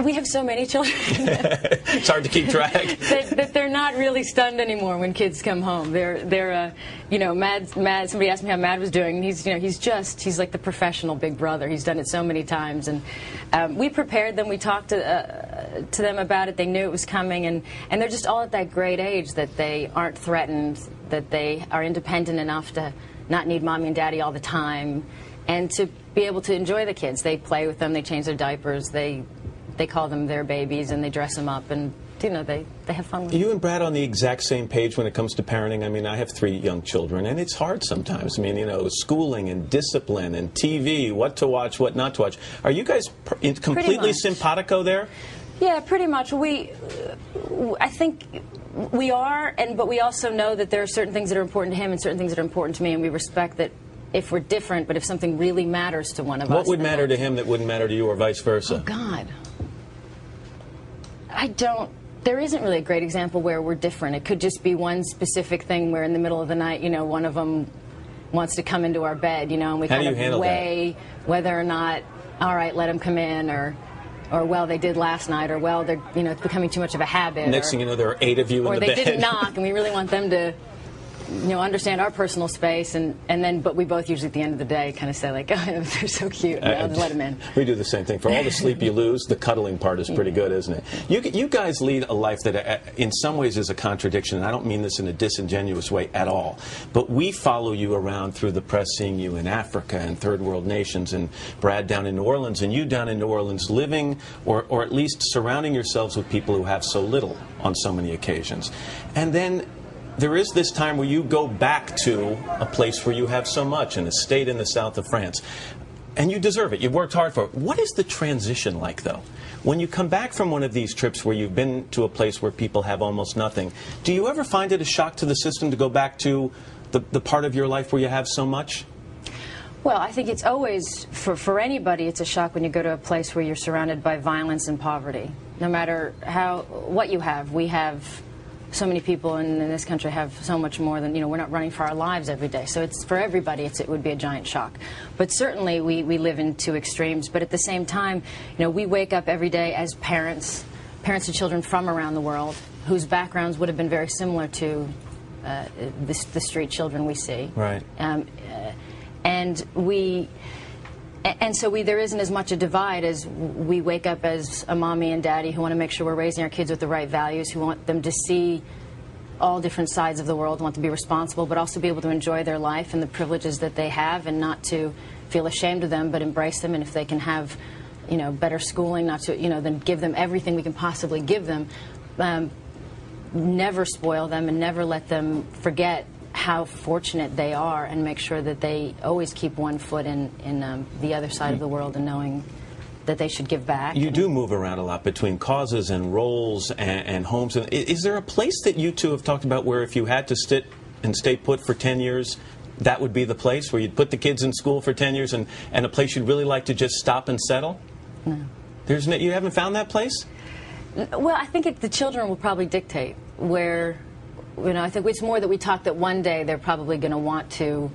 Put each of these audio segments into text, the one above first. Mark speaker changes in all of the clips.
Speaker 1: We have so many children.
Speaker 2: It's hard to keep track.
Speaker 1: that they're not really stunned anymore when kids come home. They're you know, Mad. Somebody asked me how Mad was doing. And he's he's like the professional big brother. He's done it so many times, and we prepared them. We talked to them about it. They knew it was coming, and they're just all at that great age that they aren't threatened, that they are independent enough to not need mommy and daddy all the time, and to be able to enjoy the kids. They play with them. They change their diapers. They call them their babies, and they dress them up, and you know, they have fun with them.
Speaker 2: You and Brad on the exact same page when it comes to parenting? I mean, I have 3 young children, and it's hard sometimes. I mean, you know, schooling and discipline and TV, what to watch, what not to watch. Are you guys completely simpatico there?
Speaker 1: Yeah, pretty much. I think we are, but we also know that there are certain things that are important to him and certain things that are important to me, and we respect that. If we're different, but if something really matters to one of us.
Speaker 2: What would matter to him that wouldn't matter to you, or vice versa?
Speaker 1: Oh, God. There isn't really a great example where we're different. It could just be one specific thing where in the middle of the night, you know, one of them wants to come into our bed, you know, and we kind of weigh whether or not, all right, let him come in, or well, they did last night, or well, they're, you know, it's becoming too much of a habit.
Speaker 2: Next thing you know, there are 8 of you in the bed.
Speaker 1: Or they didn't knock, and we really want them to, you know, understand our personal space, and then, but we both usually at the end of the day kind of say like, oh, they're so cute, I'll just let them in.
Speaker 2: We do the same thing. For all the sleep you lose, the cuddling part is pretty good, isn't it? You guys lead a life that in some ways is a contradiction, and I don't mean this in a disingenuous way at all, but we follow you around through the press, seeing you in Africa and third world nations, and Brad down in New Orleans, and you down in New Orleans, living or at least surrounding yourselves with people who have so little on so many occasions. And then there is this time where you go back to a place where you have so much, an estate in the south of France. And you deserve it. You've worked hard for it. What is the transition like, though? When you come back from one of these trips where you've been to a place where people have almost nothing, do you ever find it a shock to the system to go back to the part of your life where you have so much?
Speaker 1: Well, I think it's always, for anybody, it's a shock when you go to a place where you're surrounded by violence and poverty. No matter what you have, we have so many people in this country have so much more than, you know, we're not running for our lives every day. So it's, for everybody, it would be a giant shock. But certainly we live in 2 extremes. But at the same time, you know, we wake up every day as parents of children from around the world whose backgrounds would have been very similar to the street children we see.
Speaker 2: Right.
Speaker 1: And so there isn't as much a divide as we wake up as a mommy and daddy who want to make sure we're raising our kids with the right values, who want them to see all different sides of the world, want to be responsible, but also be able to enjoy their life and the privileges that they have, and not to feel ashamed of them, but embrace them. And if they can have, you know, better schooling, not to, you know, then give them everything we can possibly give them. Never spoil them, and never let them forget how fortunate they are, and make sure that they always keep one foot in the other side of the world, and knowing that they should give back.
Speaker 2: You do move around a lot between causes and roles and homes. And is there a place that you two have talked about where if you had to sit and stay put for 10 years, that would be the place where you'd put the kids in school for 10 years, and a place you'd really like to just stop and settle?
Speaker 1: No.
Speaker 2: You haven't found that place?
Speaker 1: Well, I think the children will probably dictate where. You know, I think it's more that we talk that one day they're probably going to want to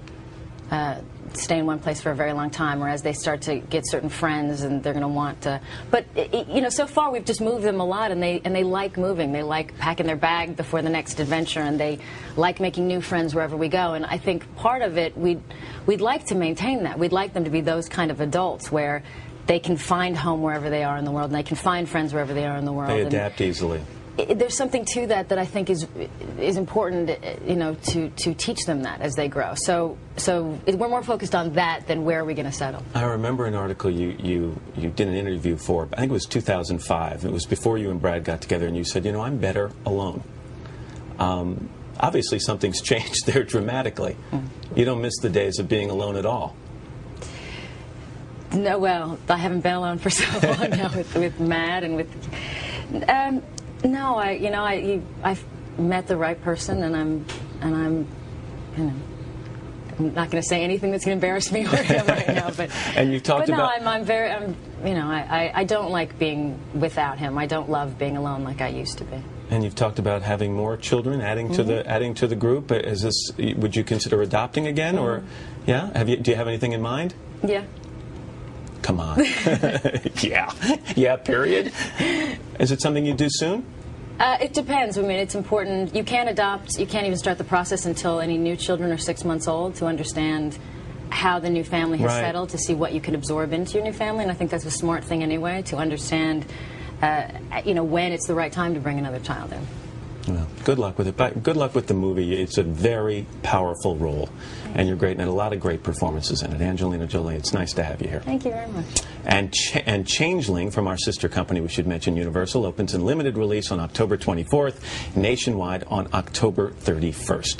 Speaker 1: stay in one place for a very long time, or as they start to get certain friends, and they're going to want to. But you know, so far we've just moved them a lot, and they like moving. They like packing their bag before the next adventure, and they like making new friends wherever we go. And I think part of it we'd like to maintain that. We'd like them to be those kind of adults where they can find home wherever they are in the world, and they can find friends wherever they are in the world.
Speaker 2: They adapt easily.
Speaker 1: There's something to that I think is important, you know, to teach them that as they grow. So we're more focused on that than where are we going to settle.
Speaker 2: I remember an article you did an interview for, I think it was 2005. It was before you and Brad got together, and you said, you know, I'm better alone. Obviously something's changed there dramatically. You don't miss the days of being alone at all.
Speaker 1: No, well, I haven't been alone for so long now with Matt and with. No, I've met the right person, and I'm, you know, I'm not going to say anything that's going to embarrass me or him right now. But
Speaker 2: and you've talked about.
Speaker 1: You know, I don't like being without him. I don't love being alone like I used to be.
Speaker 2: And you've talked about having more children, adding to the group. Is this? Would you consider adopting again, or yeah? Do you have anything in mind?
Speaker 1: Yeah.
Speaker 2: come on. Yeah, period. Is it something you do soon?
Speaker 1: It depends. I mean, it's important. You can't adopt, you can't even start the process until any new children are 6 months old to understand how the new family has settled, to see what you can absorb into your new family. And I think that's a smart thing anyway, to understand, when it's the right time to bring another child in.
Speaker 2: Well, good luck with it. But good luck with the movie. It's a very powerful role, and you're great, and a lot of great performances in it. Angelina Jolie, it's nice to have you here.
Speaker 1: Thank you very much.
Speaker 2: And Changeling, from our sister company, we should mention, Universal, opens in limited release on October 24th, nationwide on October 31st.